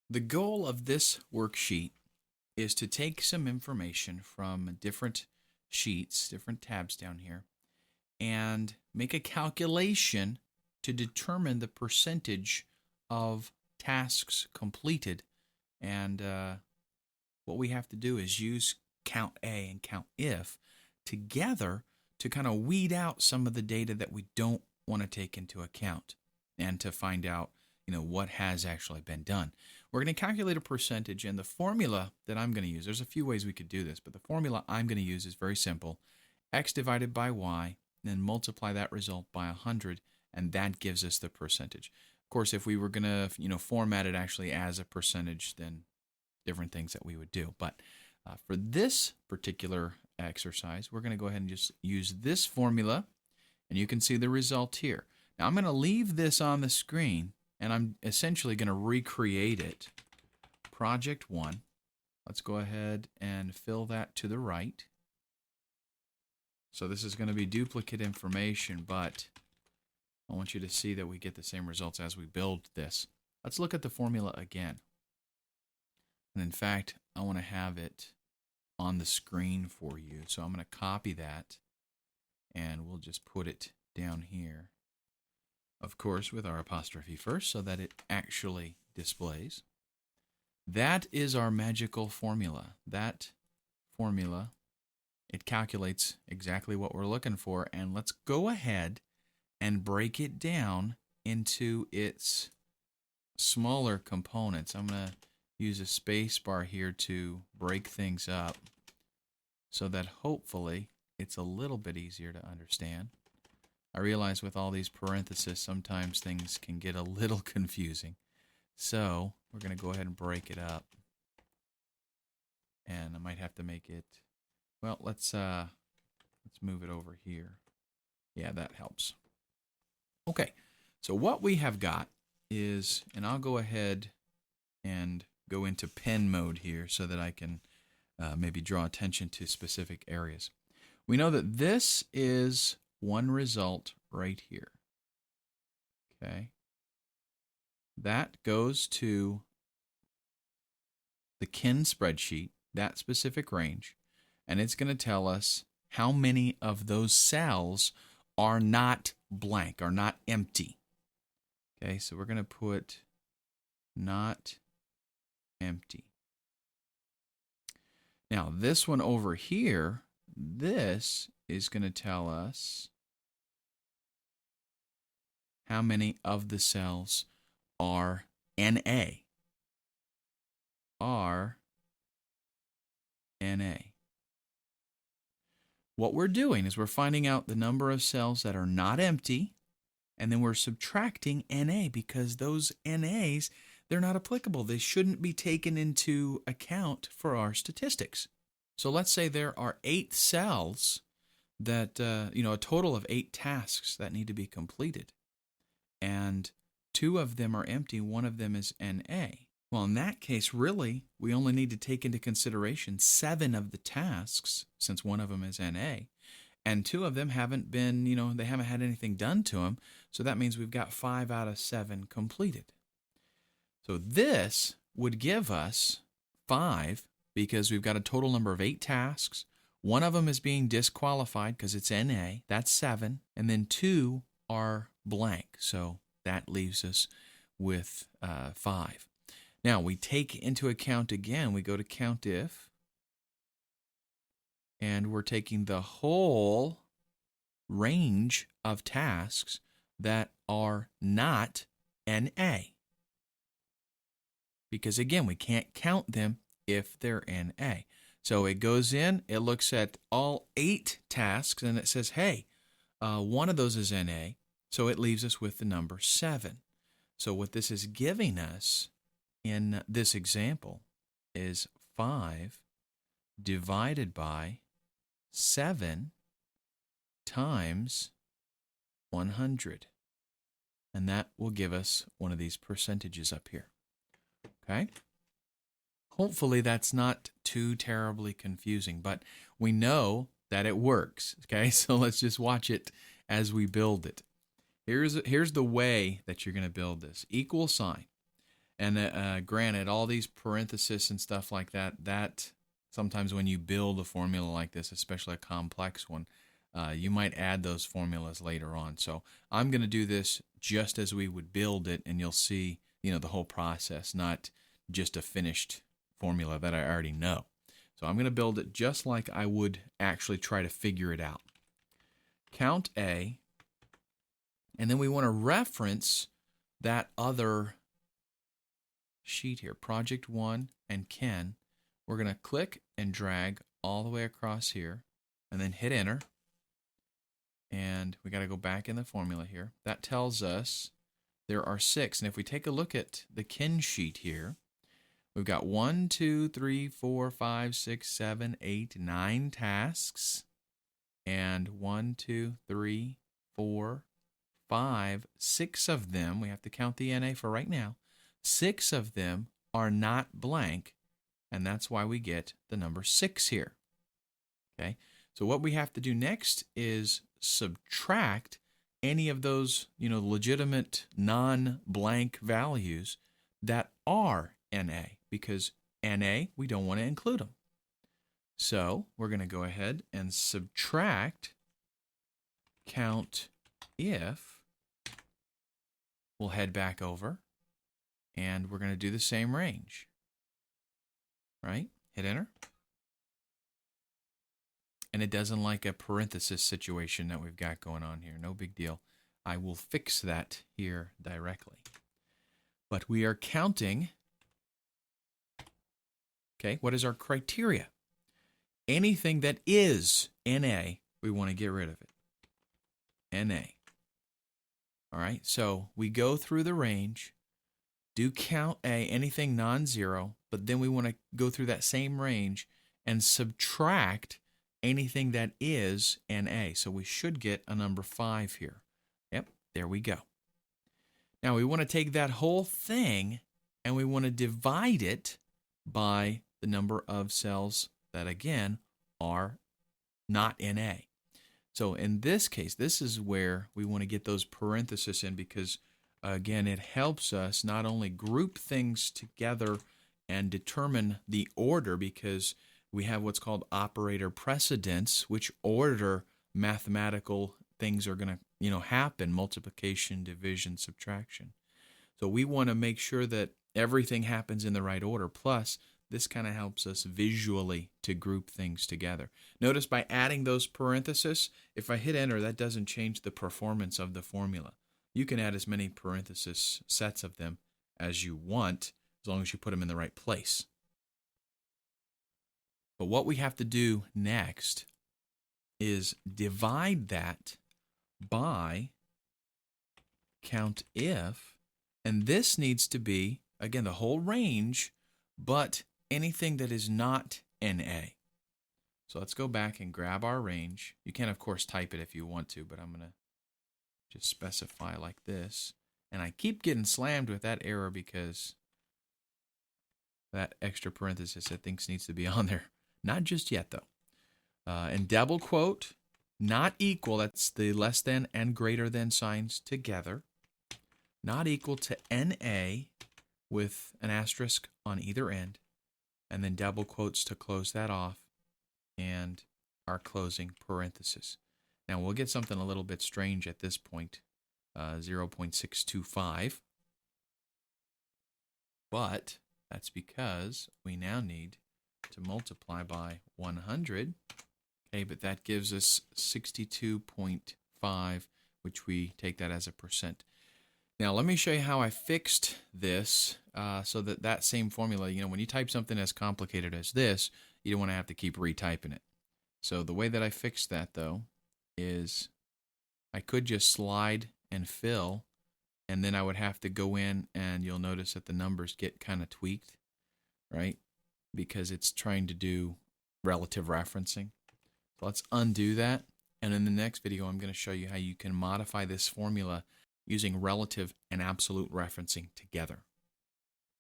The goal of this worksheet is to take some information from different sheets, different tabs down here, and make a calculation to determine the percentage of tasks completed. And what we have to do is use count A and count if together to kind of weed out some of the data that we don't want to take into account and to find out what has actually been done. We're going to calculate a percentage, and the formula that I'm going to use, there's a few ways we could do this, but the formula I'm going to use is very simple. X divided by Y, then multiply that result by 100, and that gives us the percentage. Of course, if we were going to format it actually as a percentage, then different things that we would do. But for this particular exercise, we're going to go ahead and just use this formula, and you can see the result here. Now I'm going to leave this on the screen, and I'm essentially going to recreate it. Project 1. Let's go ahead and fill that to the right. So this is going to be duplicate information, but I want you to see that we get the same results as we build this. Let's look at the formula again. And in fact, I want to have it on the screen for you. So I'm going to copy that, and we'll just put it down here. Of course, with our apostrophe first, so that it actually displays. That is our magical formula. That formula, it calculates exactly what we're looking for. And let's go ahead and break it down into its smaller components. I'm going to use a space bar here to break things up so that hopefully it's a little bit easier to understand. I realize with all these parentheses, sometimes things can get a little confusing. So we're going to go ahead and break it up. And I might have to make it, well, let's move it over here. Yeah, that helps. Okay, so what we have got is, and I'll go ahead and go into pen mode here so that I can maybe draw attention to specific areas. We know that this is one result right here. Okay. That goes to the kin spreadsheet, that specific range, and it's going to tell us how many of those cells are not blank, are not empty. Okay, so we're going to put not empty. Now, this one over here, this is going to tell us how many of the cells are NA. Are NA. What we're doing is we're finding out the number of cells that are not empty, and then we're subtracting NA because those NAs, they're not applicable. They shouldn't be taken into account for our statistics. So let's say there are 8 cells that, a total of 8 tasks that need to be completed. And 2 of them are empty, 1 of them is NA. Well, in that case, really, we only need to take into consideration 7 of the tasks, since 1 of them is NA, and 2 of them haven't been, they haven't had anything done to them, so that means we've got 5 out of 7 completed. So this would give us 5, because we've got a total number of 8 tasks. 1 of them is being disqualified because it's NA, that's 7, and then 2 are blank, so that leaves us with 5. Now, we take into account again, we go to count if, and we're taking the whole range of tasks that are not NA. Because again, we can't count them if they're NA. So it goes in, it looks at all 8 tasks, and it says, hey, 1 of those is NA, so it leaves us with the number 7. So what this is giving us in this example is 5 divided by 7 times 100. And that will give us one of these percentages up here. Okay? Hopefully that's not too terribly confusing, but we know that it works. Okay, so let's just watch it as we build it. Here's the way that you're going to build this. Equal sign. And granted, all these parentheses and stuff like that sometimes when you build a formula like this, especially a complex one, you might add those formulas later on. So I'm going to do this just as we would build it, and you'll see, the whole process, not just a finished formula that I already know. So I'm going to build it just like I would actually try to figure it out. Count A, and then we want to reference that other sheet here, Project 1 and Ken. We're going to click and drag all the way across here, and then hit Enter. And we got to go back in the formula here. That tells us there are 6. And if we take a look at the Ken sheet here, we've got 1, 2, 3, 4, 5, 6, 7, 8, 9 tasks. And 1, 2, 3, 4, 5, 6 of them, we have to count the NA for right now, 6 of them are not blank, and that's why we get the number 6 here. Okay, so what we have to do next is subtract any of those, legitimate non-blank values that are NA, because NA, we don't want to include them. So we're going to go ahead and subtract count if. We'll head back over, and we're going to do the same range. Right? Hit Enter. And it doesn't like a parenthesis situation that we've got going on here. No big deal. I will fix that here directly. But we are counting. Okay, what is our criteria? Anything that is NA, we want to get rid of it. NA. All right, so we go through the range, do count A, anything non-zero, but then we want to go through that same range and subtract anything that is NA. So we should get a number 5 here. Yep, there we go. Now we want to take that whole thing and we want to divide it by the number of cells that, again, are not NA. So in this case, this is where we want to get those parentheses in, because, again, it helps us not only group things together and determine the order, because we have what's called operator precedence, which order mathematical things are going to happen: multiplication, division, subtraction. So we want to make sure that everything happens in the right order. Plus, this kind of helps us visually to group things together. Notice by adding those parentheses, if I hit Enter, that doesn't change the performance of the formula. You can add as many parenthesis sets of them as you want, as long as you put them in the right place. But what we have to do next is divide that by count if, and this needs to be, again, the whole range, but anything that is not NA. So let's go back and grab our range. You can, of course, type it if you want to, but I'm going to just specify like this. And I keep getting slammed with that error because that extra parenthesis I think needs to be on there. Not just yet, though. And double quote, not equal, that's the less than and greater than signs together, not equal to NA with an asterisk on either end, and then double quotes to close that off, and our closing parenthesis. Now we'll get something a little bit strange at this point, 0.625, but that's because we now need to multiply by 100. Okay, but that gives us 62.5, which we take that as a percent. Now let me show you how I fixed this so that same formula, when you type something as complicated as this, you don't want to have to keep retyping it. So the way that I fixed that, though, is I could just slide and fill, and then I would have to go in, and you'll notice that the numbers get kind of tweaked, right? Because it's trying to do relative referencing. So let's undo that. And in the next video, I'm going to show you how you can modify this formula using relative and absolute referencing together.